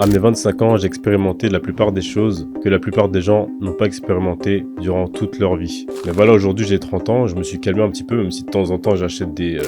À mes 25 ans, j'ai expérimenté la plupart des choses que la plupart des gens n'ont pas expérimenté durant toute leur vie. Mais voilà, aujourd'hui j'ai 30 ans, je me suis calmé un petit peu, même si de temps en temps j'achète des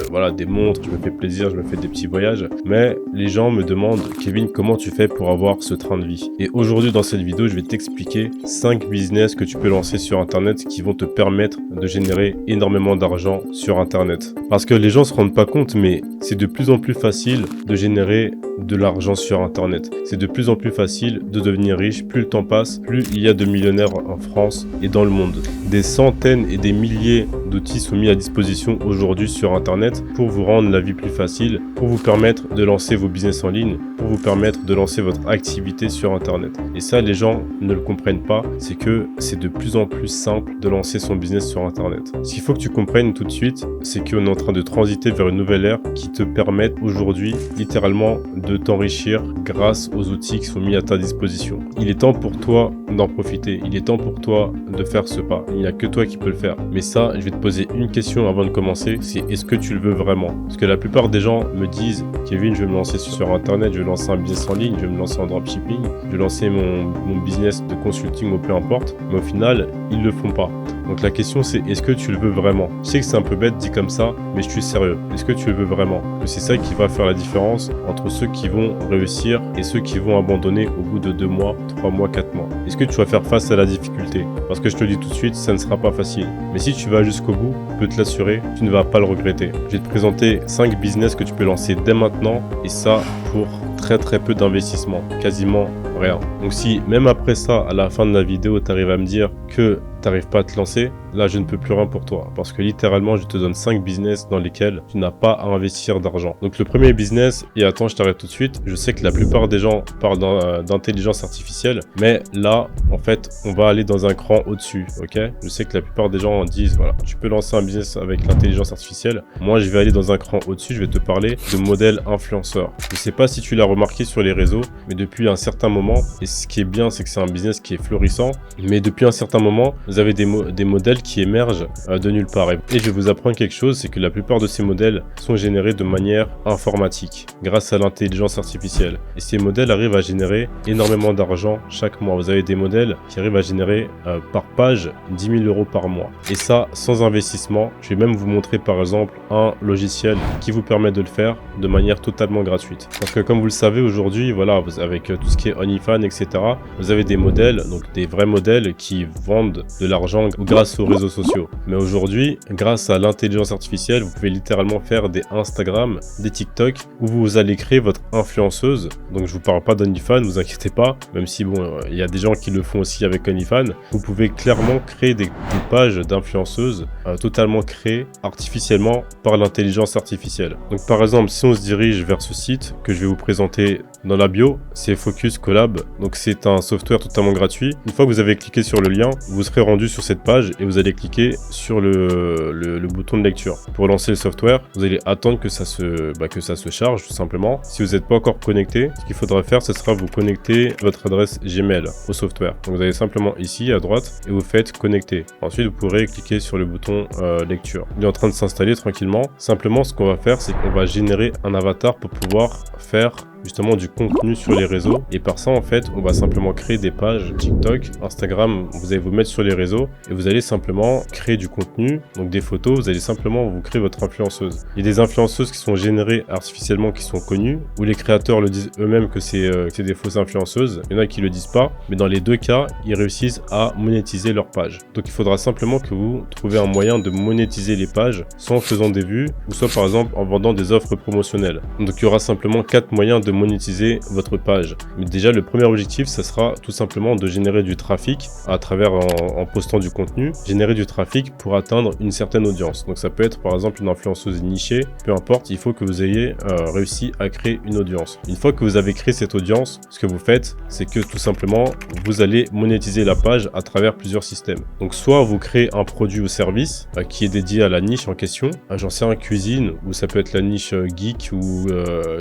montres, je me fais plaisir, je me fais des petits voyages. Mais les gens me demandent, Kevin, comment tu fais pour avoir ce train de vie? Et aujourd'hui dans cette vidéo, je vais t'expliquer 5 business que tu peux lancer sur Internet qui vont te permettre de générer énormément d'argent sur Internet. Parce que les gens se rendent pas compte, mais c'est de plus en plus facile de générer de l'argent sur Internet. C'est de plus en plus facile de devenir riche. Plus le temps passe, plus il y a de millionnaires en France et dans le monde. Des centaines et des milliers d'outils sont mis à disposition aujourd'hui sur Internet pour vous rendre la vie plus facile, pour vous permettre de lancer vos business en ligne, pour vous permettre de lancer votre activité sur Internet. Et ça, les gens ne le comprennent pas, c'est que c'est de plus en plus simple de lancer son business sur Internet. Ce qu'il faut que tu comprennes tout de suite, c'est qu'on est en train de transiter vers une nouvelle ère qui te permet aujourd'hui littéralement de t'enrichir grâce aux outils qui sont mis à ta disposition. Il est temps pour toi d'en profiter, il est temps pour toi de faire ce pas. Il n'y a que toi qui peux le faire. Mais ça, je vais te poser une question avant de commencer, c'est est-ce que tu le veux vraiment? Parce que la plupart des gens me disent, Kevin, je vais me lancer sur Internet, je vais lancer un business en ligne, je vais me lancer en dropshipping, je vais lancer mon business de consulting ou peu importe, mais au final, ils le font pas. Donc la question c'est, est-ce que tu le veux vraiment? Je sais que c'est un peu bête dit comme ça, mais je suis sérieux. Est-ce que tu le veux vraiment? C'est ça qui va faire la différence entre ceux qui vont réussir et ceux qui vont abandonner au bout de 2 mois, 3 mois, 4 mois. Est-ce que tu vas faire face à la difficulté? Parce que je te le dis tout de suite, ça ne sera pas facile. Mais si tu vas jusqu'au bout, je peux te l'assurer, tu ne vas pas le regretter. Je vais te présenter 5 business que tu peux lancer dès maintenant et ça pour très peu d'investissement, quasiment rien. Donc si même après ça, à la fin de la vidéo, tu arrives à me dire que tu n'arrives pas à te lancer, là je ne peux plus rien pour toi. Parce que littéralement, je te donne 5 business dans lesquels tu n'as pas à investir d'argent. Donc le premier business, et attends, je t'arrête tout de suite, je sais que la plupart des gens parlent d'intelligence artificielle, mais là, en fait, on va aller dans un cran au-dessus, ok? Je sais que la plupart des gens disent, voilà, tu peux lancer un business avec l'intelligence artificielle. Moi, je vais aller dans un cran au-dessus, je vais te parler de modèle influenceur. Je ne sais pas si tu l'as remarqué sur les réseaux, mais depuis un certain moment, et ce qui est bien, c'est que c'est un business qui est florissant, mais depuis un certain moment, vous avez des modèles qui émergent de nulle part. Et je vais vous apprendre quelque chose, c'est que la plupart de ces modèles sont générés de manière informatique, grâce à l'intelligence artificielle. Et ces modèles arrivent à générer énormément d'argent chaque mois. Vous avez des modèles qui arrivent à générer par page 10 000 € par mois. Et ça, sans investissement. Je vais même vous montrer par exemple un logiciel qui vous permet de le faire de manière totalement gratuite. Parce que comme vous le savez aujourd'hui, voilà, avec tout ce qui est OnlyFans, etc., vous avez des modèles, donc des vrais modèles qui vendent de l'argent grâce aux réseaux sociaux. Mais aujourd'hui, grâce à l'intelligence artificielle, vous pouvez littéralement faire des Instagram, des TikTok, où vous allez créer votre influenceuse. Donc je vous parle pas d'OnlyFans, vous inquiétez pas, même si bon, il y a des gens qui le font aussi avec OnlyFans. Vous pouvez clairement créer des pages d'influenceuses totalement créées artificiellement par l'intelligence artificielle. Donc par exemple, si on se dirige vers ce site que je vais vous présenter dans la bio, c'est Focus Collab. Donc c'est un software totalement gratuit. Une fois que vous avez cliqué sur le lien, vous serez rendu sur cette page et vous allez cliquer sur le bouton de lecture. Pour lancer le software, vous allez attendre que ça se charge tout simplement. Si vous n'êtes pas encore connecté, ce qu'il faudra faire, ce sera vous connecter votre adresse Gmail au software. Donc vous allez simplement ici à droite et vous faites connecter. Ensuite, vous pourrez cliquer sur le bouton lecture. Il est en train de s'installer tranquillement. Simplement, ce qu'on va faire, c'est qu'on va générer un avatar pour pouvoir faire justement du contenu sur les réseaux, et par ça en fait on va simplement créer des pages TikTok, Instagram, vous allez vous mettre sur les réseaux et vous allez simplement créer du contenu, donc des photos, vous allez simplement vous créer votre influenceuse. Il y a des influenceuses qui sont générées artificiellement, qui sont connues, où les créateurs le disent eux-mêmes que c'est des fausses influenceuses. Il y en a qui le disent pas, mais dans les deux cas ils réussissent à monétiser leur page. Donc il faudra simplement que vous trouviez un moyen de monétiser les pages, soit en faisant des vues, ou soit par exemple en vendant des offres promotionnelles. Donc il y aura simplement 4 moyens de monétiser votre page. Mais déjà le premier objectif, ça sera tout simplement de générer du trafic à travers en postant du contenu, générer du trafic pour atteindre une certaine audience. Donc ça peut être par exemple une influenceuse nichée, peu importe, il faut que vous ayez réussi à créer une audience. Une fois que vous avez créé cette audience, ce que vous faites, c'est que tout simplement vous allez monétiser la page à travers plusieurs systèmes. Donc soit vous créez un produit ou service qui est dédié à la niche en question, j'en sais un, cuisine, ou ça peut être la niche geek ou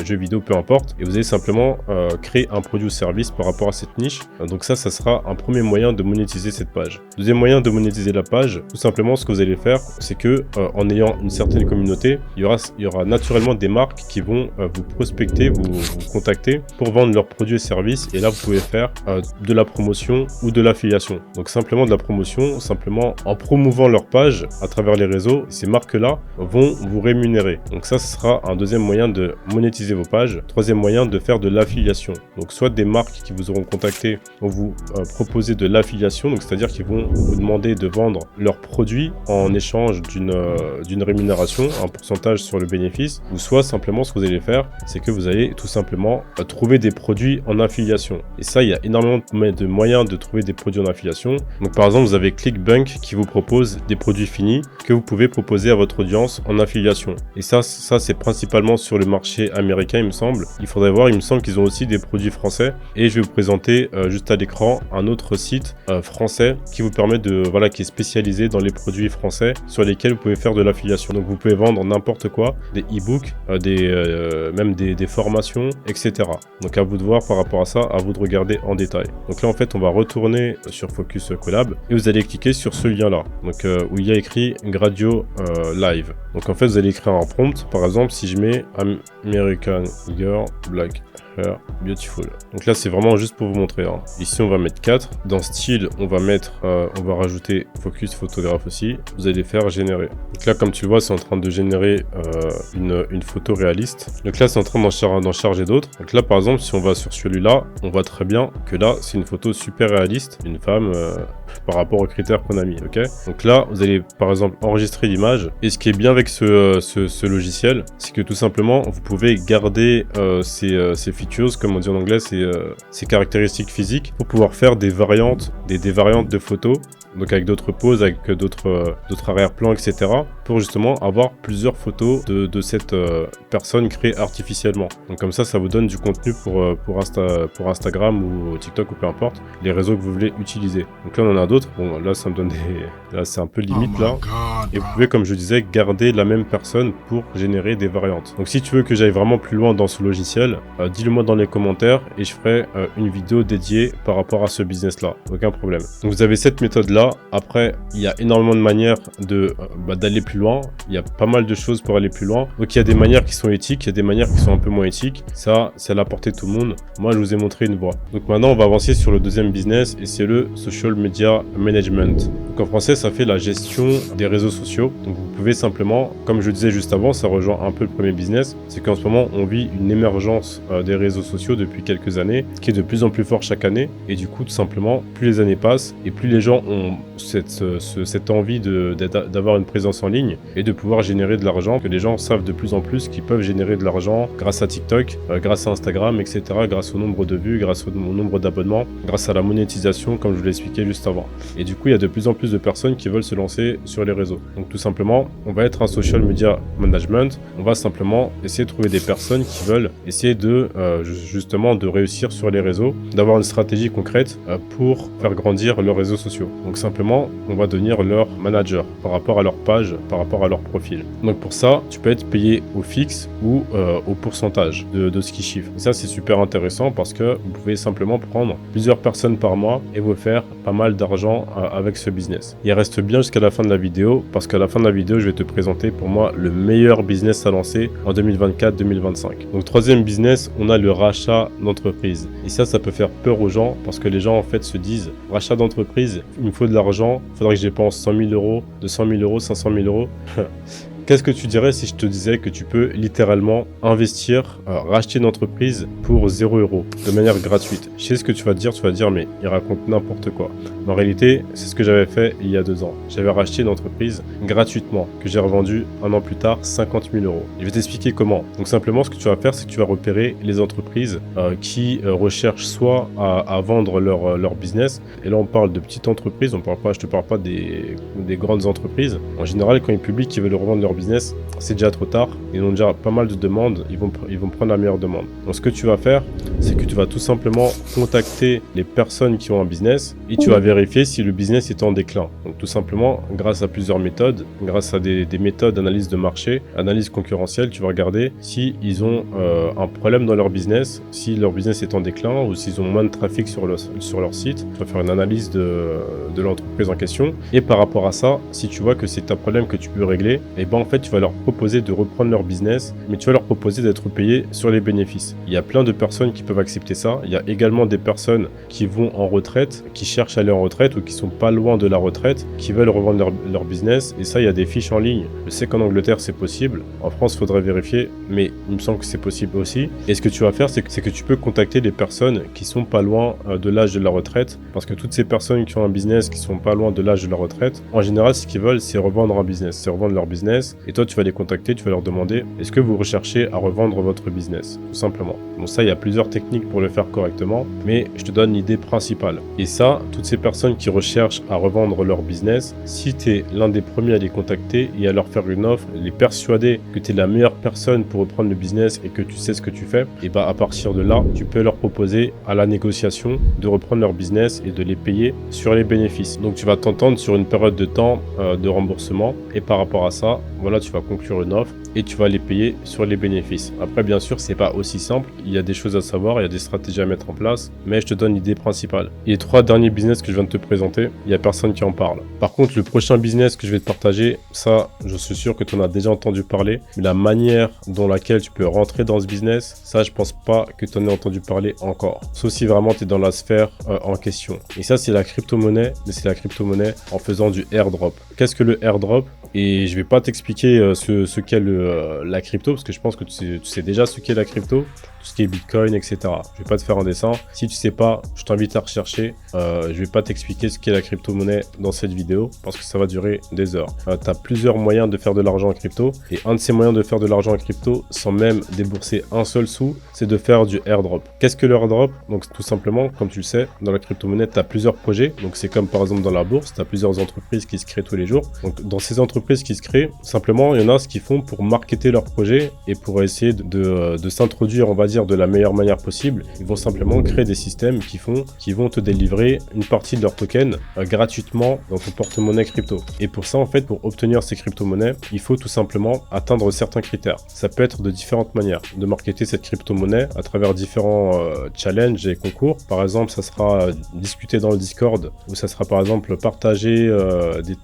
jeux vidéo, peu importe. et vous allez simplement créer un produit ou service par rapport à cette niche. Donc ça sera un premier moyen de monétiser cette page. Deuxième moyen de monétiser la page, tout simplement ce que vous allez faire, c'est que en ayant une certaine communauté, il y aura naturellement des marques qui vont vous prospecter, vous contacter pour vendre leurs produits et services, et là vous pouvez faire de la promotion ou de l'affiliation. Donc simplement de la promotion, simplement en promouvant leur page à travers les réseaux, ces marques-là vont vous rémunérer. Donc ça, ce sera un deuxième moyen de monétiser vos pages. Troisième moyen, de faire de l'affiliation. Donc soit des marques qui vous auront contacté vont vous proposer de l'affiliation, donc c'est-à-dire qu'ils vont vous demander de vendre leurs produits en échange d'une rémunération, un pourcentage sur le bénéfice, ou soit simplement ce que vous allez faire, c'est que vous allez tout simplement trouver des produits en affiliation. Et ça, il y a énormément de moyens de trouver des produits en affiliation. Donc par exemple, vous avez ClickBank qui vous propose des produits finis que vous pouvez proposer à votre audience en affiliation. Et ça c'est principalement sur le marché américain, il me semble. Il faudrait voir, il me semble qu'ils ont aussi des produits français. Et je vais vous présenter juste à l'écran un autre site français qui vous permet qui est spécialisé dans les produits français sur lesquels vous pouvez faire de l'affiliation. Donc vous pouvez vendre n'importe quoi, des e-books, même des formations, etc. Donc à vous de voir par rapport à ça, à vous de regarder en détail. Donc là en fait on va retourner sur Focus Collab et vous allez cliquer sur ce lien là, donc où il y a écrit Gradio Live. Donc en fait vous allez écrire un prompt, par exemple si je mets American Girl Black Hair Beautiful. Donc là c'est vraiment juste pour vous montrer. Ici on va mettre 4. Dans style on va rajouter focus photographe aussi. Vous allez faire générer. Donc là comme tu le vois c'est en train de générer une photo réaliste. Donc là c'est en train d'en charger d'autres. Donc là par exemple si on va sur celui-là, on voit très bien que là c'est une photo super réaliste d'une femme par rapport aux critères qu'on a mis. Ok. Donc là vous allez par exemple enregistrer l'image. Et ce qui est bien avec ce logiciel, c'est que tout simplement vous pouvez garder ces features, comme on dit en anglais, ces caractéristiques physiques pour pouvoir faire des variantes de photos, donc avec d'autres poses, avec d'autres arrière-plans, etc. pour justement avoir plusieurs photos de cette personne créée artificiellement. Donc comme ça vous donne du contenu pour Instagram ou TikTok ou peu importe, les réseaux que vous voulez utiliser. Donc là on en a d'autres. Bon là ça me donne là c'est un peu limite là. Et vous pouvez, comme je disais, garder la même personne pour générer des variantes. Donc si tu veux que j'aille vraiment plus loin dans ce logiciel, dis-le moi dans les commentaires et je ferai une vidéo dédiée par rapport à ce business là. Aucun problème. Donc vous avez cette méthode là. Après il y a énormément de manières d'aller plus loin. Il y a pas mal de choses pour aller plus loin. Donc il y a des manières qui sont éthiques, il y a des manières qui sont un peu moins éthiques. Ça c'est à la portée de tout le monde. Moi je vous ai montré une voie. Donc maintenant on va avancer sur le deuxième business et c'est le social media management. Donc en français ça fait la gestion des réseaux sociaux. Donc vous pouvez simplement, comme je le disais juste avant, ça rejoint un peu le premier business, c'est qu'en ce moment on vit une émergence des réseaux sociaux depuis quelques années, qui est de plus en plus fort chaque année, et du coup tout simplement plus les années passent et plus les gens ont cette envie d'avoir une présence en ligne et de pouvoir générer de l'argent, que les gens savent de plus en plus qu'ils peuvent générer de l'argent grâce à TikTok, grâce à Instagram, etc., grâce au nombre de vues, grâce au nombre d'abonnements, grâce à la monétisation comme je vous l'ai expliqué juste avant. Et du coup il y a de plus en plus de personnes qui veulent se lancer sur les réseaux. Donc tout simplement, on va être un social media management, on va simplement essayer de trouver des personnes qui veulent essayer de justement de réussir sur les réseaux, d'avoir une stratégie concrète pour faire grandir leurs réseaux sociaux. Donc simplement, on va devenir leur manager par rapport à leur page, par rapport à leur profil. Donc pour ça, tu peux être payé au fixe ou au pourcentage de ce qu'ils chiffrent. Et ça, c'est super intéressant parce que vous pouvez simplement prendre plusieurs personnes par mois et vous faire pas mal d'argent avec ce business. Il reste bien jusqu'à la fin de la vidéo parce qu'à la fin de la vidéo, je vais te présenter pour moi le meilleur business à lancer en 2024-2025. Donc troisième business, on a le rachat d'entreprise. Et ça peut faire peur aux gens parce que les gens en fait se disent rachat d'entreprise, il me faut de l'argent, il faudrait que je dépense 100 000 euros, 200 000 euros, 500 000 euros. Qu'est-ce que tu dirais si je te disais que tu peux littéralement investir, racheter une entreprise pour 0 € de manière gratuite? Je sais ce que tu vas dire mais il raconte n'importe quoi. Mais en réalité, c'est ce que j'avais fait il y a 2 ans. J'avais racheté une entreprise gratuitement que j'ai revendue un an plus tard 50 000 euros. Je vais t'expliquer comment. Donc simplement, ce que tu vas faire, c'est que tu vas repérer les entreprises qui recherchent soit à vendre leur business. Et là, on parle de petites entreprises. Je te parle pas des grandes entreprises. En général, quand ils publient qu'ils veulent revendre leur business, c'est déjà trop tard. Ils ont déjà pas mal de demandes. Ils vont prendre la meilleure demande. Donc, ce que tu vas faire, c'est que tu vas tout simplement contacter les personnes qui ont un business et tu vas vérifier si le business est en déclin. Donc tout simplement, grâce à plusieurs méthodes, grâce à des méthodes d'analyse de marché, analyse concurrentielle, tu vas regarder si ils ont un problème dans leur business, si leur business est en déclin ou s'ils ont moins de trafic sur leur site. Tu vas faire une analyse de l'entreprise en question. Et par rapport à ça, si tu vois que c'est un problème que tu peux régler, et ben en fait, tu vas leur proposer de reprendre leur business, mais tu vas leur proposer d'être payé sur les bénéfices. Il y a plein de personnes qui peuvent accepter ça. Il y a également des personnes qui vont en retraite, qui cherchent à aller en retraite ou qui sont pas loin de la retraite, qui veulent revendre leur business. Et ça, il y a des fiches en ligne. Je sais qu'en Angleterre, c'est possible. En France, il faudrait vérifier, mais il me semble que c'est possible aussi. Et ce que tu vas faire, c'est que tu peux contacter des personnes qui sont pas loin de l'âge de la retraite, parce que toutes ces personnes qui ont un business qui sont pas loin de l'âge de la retraite, en général, ce qu'ils veulent, c'est revendre un business, c'est revendre leur business. Et toi, tu vas les contacter, tu vas leur demander, est-ce que vous recherchez à revendre votre business, tout simplement. Bon, ça, il y a plusieurs techniques pour le faire correctement, mais je te donne l'idée principale. Et ça, toutes ces personnes qui recherchent à revendre leur business, si tu es l'un des premiers à les contacter et à leur faire une offre, les persuader que tu es la meilleure personne pour reprendre le business et que tu sais ce que tu fais, et bah à partir de là, tu peux leur proposer à la négociation de reprendre leur business et de les payer sur les bénéfices. Donc tu vas t'entendre sur une période de temps de remboursement, et par rapport à ça, voilà, tu vas conclure une offre et tu vas les payer sur les bénéfices. Après, bien sûr, c'est pas aussi simple. Il y a des choses à savoir, il y a des stratégies à mettre en place, mais je te donne l'idée principale. Et les 3 derniers business que je viens de te présenter, il y a personne qui en parle. Par contre, le prochain business que je vais te partager, ça, je suis sûr que tu en as déjà entendu parler, mais la manière dont laquelle tu peux rentrer dans ce business, ça, je pense pas que tu en aies entendu parler encore. Sauf si vraiment tu es dans la sphère en question. Et ça, c'est la crypto-monnaie, mais c'est la crypto-monnaie en faisant du airdrop. Qu'est-ce que le airdrop? Et je vais pas t'expliquer ce qu'est la crypto, parce que je pense que tu sais déjà ce qu'est la crypto, tout ce qui est Bitcoin, etc. Je vais pas te faire un dessin. Si tu sais pas, je t'invite à rechercher. Je vais pas t'expliquer ce qu'est la crypto-monnaie dans cette vidéo, parce que ça va durer des heures. Tu as plusieurs moyens de faire de l'argent en crypto, et un de ces moyens de faire de l'argent en crypto, sans même débourser un seul sou, c'est de faire du airdrop. Qu'est-ce que le airdrop? Donc tout simplement, comme tu le sais, dans la crypto-monnaie, tu as plusieurs projets. Donc c'est comme par exemple dans la bourse, tu as plusieurs entreprises qui se créent tous les jours. Donc dans ces entreprises qui se créent, simplement, il y en a ce qu'ils font pour marketer leur projet et pour essayer de s'introduire, on va dire, de la meilleure manière possible. Ils vont simplement créer des systèmes qui vont te délivrer une partie de leur token gratuitement dans ton porte-monnaie crypto. Et pour ça, en fait, pour obtenir ces crypto-monnaies, il faut tout simplement atteindre certains critères. Ça peut être de différentes manières de marketer cette crypto-monnaie à travers différents challenges et concours. Par exemple, ça sera discuter dans le Discord, ou ça sera par exemple partager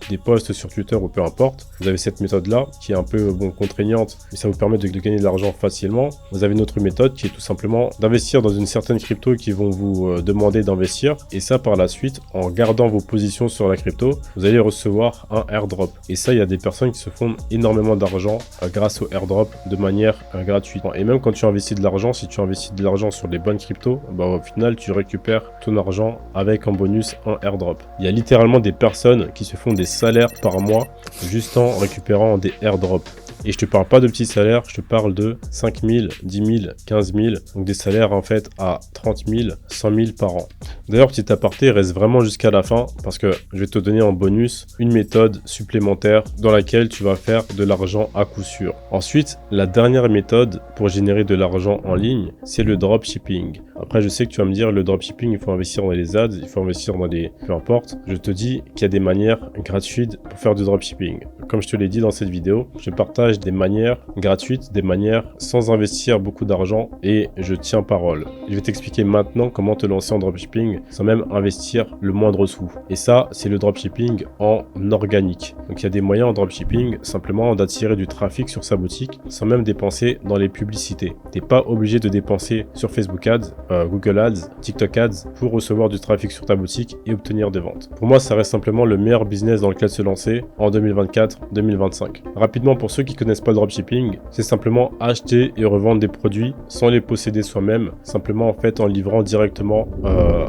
des posts sur Twitter ou peu importe. Vous avez cette méthode-là qui est un peu contraignante, mais ça vous permet de gagner de l'argent facilement. Vous avez une autre méthode qui est tout simplement d'investir dans une certaine crypto qui vont vous demander d'investir. Et ça, par la suite, en gardant vos positions sur la crypto, vous allez recevoir un airdrop. Et ça, il y a des personnes qui se font énormément d'argent grâce au airdrop de manière gratuite. Et même quand tu investis de l'argent, si tu investis de l'argent sur les bonnes cryptos, bah, au final, tu récupères ton argent avec en bonus un airdrop. Il y a littéralement des personnes qui se font des salaires par mois juste en récupérant des airdrops. Et je te parle pas de petits salaires, je te parle de 5 000, 10 000, 15 000, donc des salaires en fait à 30 000, 100 000 par an. D'ailleurs, petit aparté, reste vraiment jusqu'à la fin parce que je vais te donner en bonus une méthode supplémentaire dans laquelle tu vas faire de l'argent à coup sûr. Ensuite, la dernière méthode pour générer de l'argent en ligne, c'est le dropshipping. Après, je sais que tu vas me dire, le dropshipping, il faut investir dans les ads, il faut investir dans les... peu importe. Je te dis qu'il y a des manières gratuites pour faire du dropshipping. Comme je te l'ai dit dans cette vidéo, je partage des manières gratuites, des manières sans investir beaucoup d'argent et je tiens parole. Je vais t'expliquer maintenant comment te lancer en dropshipping sans même investir le moindre sou. Et ça, c'est le dropshipping en organique. Donc il y a des moyens en dropshipping simplement d'attirer du trafic sur sa boutique sans même dépenser dans les publicités. Tu n'es pas obligé de dépenser sur Facebook Ads, Google Ads, TikTok Ads pour recevoir du trafic sur ta boutique et obtenir des ventes. Pour moi, ça reste simplement le meilleur business dans lequel se lancer en 2024-2025. Rapidement, pour ceux qui connaissent pas le dropshipping, c'est simplement acheter et revendre des produits sans les posséder soi-même, simplement en fait en livrant directement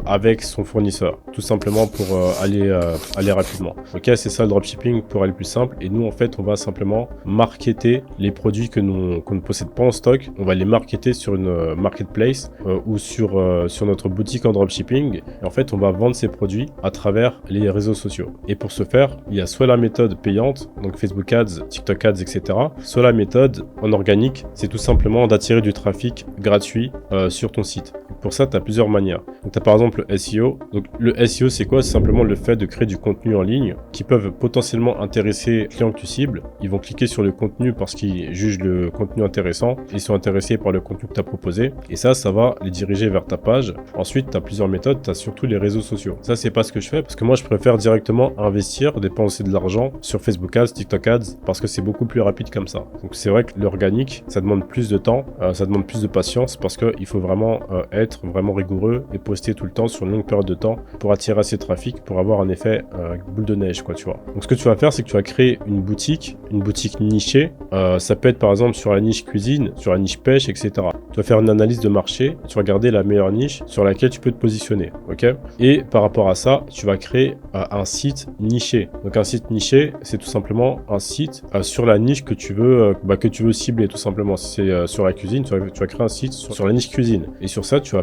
avec son fournisseur, tout simplement pour aller rapidement. Ok, c'est ça le dropshipping pour aller plus simple. Et nous en fait, on va simplement marketer les produits qu'on ne possède pas en stock. On va les marketer sur une marketplace ou sur notre boutique en dropshipping. Et en fait, on va vendre ces produits à travers les réseaux sociaux. Et pour ce faire, il y a soit la méthode payante, donc Facebook Ads, TikTok Ads, etc. Soit la méthode en organique, c'est tout simplement d'attirer du trafic gratuit sur ton site. Pour ça, tu as plusieurs manières. Donc, tu as par exemple le SEO. Donc, le SEO, c'est quoi? C'est simplement le fait de créer du contenu en ligne qui peuvent potentiellement intéresser les clients que tu cibles. Ils vont cliquer sur le contenu parce qu'ils jugent le contenu intéressant. Ils sont intéressés par le contenu que tu as proposé. Et ça va les diriger vers ta page. Ensuite, tu as plusieurs méthodes. Tu as surtout les réseaux sociaux. Ça, c'est pas ce que je fais parce que moi, je préfère directement investir, dépenser de l'argent sur Facebook Ads, TikTok Ads parce que c'est beaucoup plus rapide comme ça. Donc, c'est vrai que l'organique, ça demande plus de temps, ça demande plus de patience parce qu'il faut vraiment être vraiment rigoureux et poster tout le temps sur une longue période de temps pour attirer assez de trafic, pour avoir un effet boule de neige, quoi, tu vois. Donc, ce que tu vas faire, c'est que tu vas créer une boutique nichée. Ça peut être par exemple sur la niche cuisine, sur la niche pêche, etc. Tu vas faire une analyse de marché, tu vas regarder la meilleure niche sur laquelle tu peux te positionner, ok? Et par rapport à ça, tu vas créer un site niché. Donc, un site niché, c'est tout simplement un site sur la niche que tu veux cibler, tout simplement. Si c'est sur la cuisine, tu vas créer un site sur la niche cuisine. Et sur ça, tu vas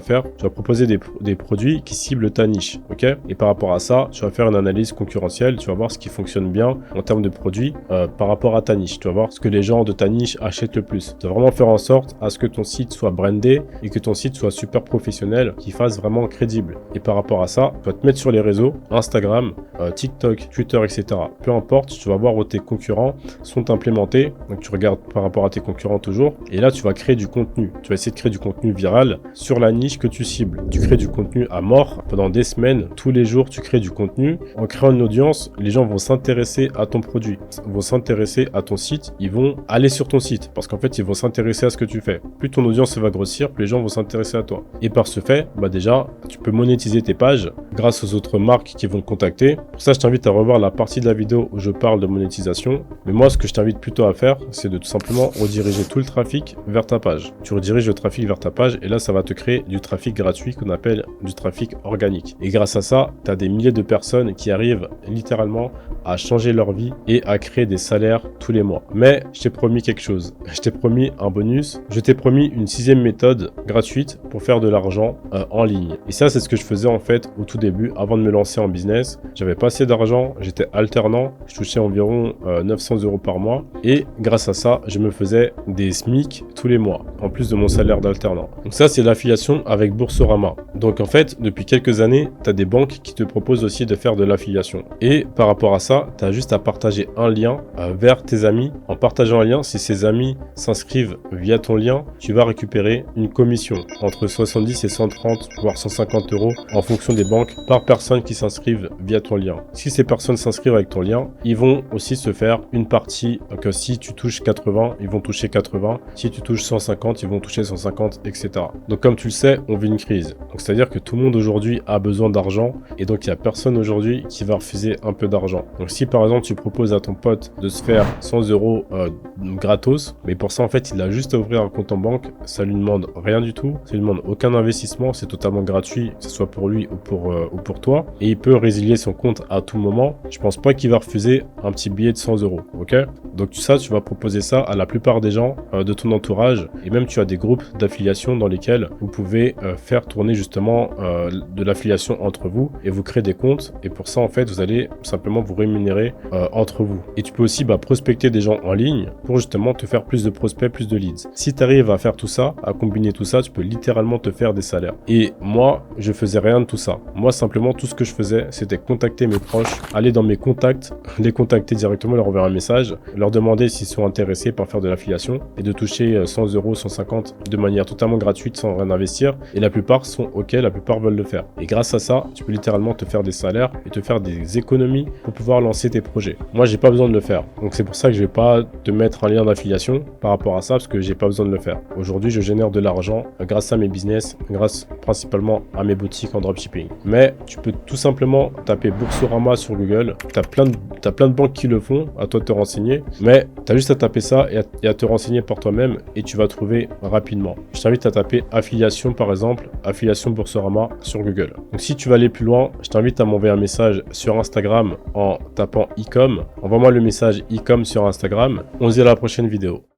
proposer des produits qui ciblent ta niche, ok? Et par rapport à ça, tu vas faire une analyse concurrentielle, tu vas voir ce qui fonctionne bien en termes de produits par rapport à ta niche. Tu vas voir ce que les gens de ta niche achètent le plus. Tu vas vraiment faire en sorte à ce que ton site soit brandé et que ton site soit super professionnel, qu'il fasse vraiment crédible. Et par rapport à ça, tu vas te mettre sur les réseaux, Instagram, TikTok, Twitter, etc. Peu importe, tu vas voir où tes concurrents sont implémentés. Donc tu regardes par rapport à tes concurrents toujours. Et là, tu vas créer du contenu. Tu vas essayer de créer du contenu viral sur la niche que tu cibles. Tu crées du contenu à mort pendant des semaines. Tous les jours, tu crées du contenu. En créant une audience, les gens vont s'intéresser à ton produit, vont s'intéresser à ton site. Ils vont aller sur ton site parce qu'en fait, ils vont s'intéresser à ce que tu fais. Plus ton audience va grossir, plus les gens vont s'intéresser à toi. Et par ce fait, déjà, tu peux monétiser tes pages grâce aux autres marques qui vont te contacter. Pour ça, je t'invite à revoir la partie de la vidéo où je parle de monétisation. Mais moi, ce que je t'invite plutôt à faire, c'est de tout simplement rediriger tout le trafic vers ta page. Tu rediriges le trafic vers ta page et là, ça va te créer du trafic gratuit qu'on appelle du trafic organique. Et grâce à ça, tu as des milliers de personnes qui arrivent littéralement à changer leur vie et à créer des salaires tous les mois. Mais je t'ai promis quelque chose. Je t'ai promis un bonus. Je t'ai promis une 6e méthode gratuite pour faire de l'argent en ligne. Et ça, c'est ce que je faisais en fait au tout début avant de me lancer en business. J'avais pas assez d'argent, j'étais alternant, je touchais environ 900 € par mois et grâce à ça, je me faisais des SMIC tous les mois en plus de mon salaire d'alternant. Donc ça, c'est l'affiliation avec Boursorama. Donc en fait, depuis quelques années, tu as des banques qui te proposent aussi de faire de l'affiliation. Et par rapport à ça, tu as juste à partager un lien vers tes amis. En partageant un lien, si ces amis s'inscrivent via ton lien, tu vas récupérer une commission entre 70 et 130 voire 150 € en fonction des banques par personne qui s'inscrivent via ton lien. Si ces personnes s'inscrivent avec ton lien, ils vont aussi se faire une partie. Donc si tu touches 80, ils vont toucher 80. Si tu touches 150, ils vont toucher 150, etc. Donc comme tu le sais, on vit une crise. Donc c'est-à-dire que tout le monde aujourd'hui a besoin d'argent et donc il n'y a personne aujourd'hui qui va refuser un peu d'argent. Donc si par exemple tu proposes à ton pote de se faire 100 € gratos, mais pour ça en fait il a juste à ouvrir un compte en banque, ça lui demande rien du tout, ça lui demande aucun investissement, c'est totalement gratuit, que ce soit pour lui ou pour toi, et il peut résilier son compte à tout moment. Je pense pas qu'il va refuser un petit billet de 100 €, ok? Donc tu vas proposer ça à la plupart des gens de ton entourage, et même tu as des groupes d'affiliation dans lesquels vous pouvez faire tourner justement de l'affiliation entre vous et vous créez des comptes, et pour ça en fait vous allez simplement vous rémunérer entre vous. Et tu peux aussi prospecter des gens en ligne pour justement te faire plus de prospects, plus de leads. Si tu arrives à faire tout ça, à combiner tout ça, tu peux littéralement te faire des salaires. Et moi, je faisais rien de tout ça. Moi, simplement, tout ce que je faisais, c'était contacter mes proches, aller dans mes contacts, les contacter directement, leur envoyer un message, leur demander s'ils sont intéressés par faire de l'affiliation et de toucher 100 €, 150 de manière totalement gratuite sans rien investir. Et la plupart sont OK, la plupart veulent le faire. Et grâce à ça, tu peux littéralement te faire des salaires et te faire des économies pour pouvoir lancer tes projets. Moi, j'ai pas besoin de le faire. Donc c'est pour ça que je vais pas te mettre un lien d'affiliation par rapport à ça parce que j'ai pas besoin de le faire. Aujourd'hui, je génère de l'argent grâce à mes business, grâce principalement à mes boutiques en dropshipping. Mais tu peux tout simplement taper Boursorama sur Google. T'as plein de banques qui le font, à toi de te renseigner. Mais tu as juste à taper ça et à te renseigner par toi-même et tu vas trouver rapidement. Je t'invite à taper affiliation par exemple, affiliation Boursorama sur Google. Donc si tu veux aller plus loin, je t'invite à m'envoyer un message sur Instagram en tapant e-com. Envoie-moi le message e-com sur Instagram. On se dit à la prochaine vidéo.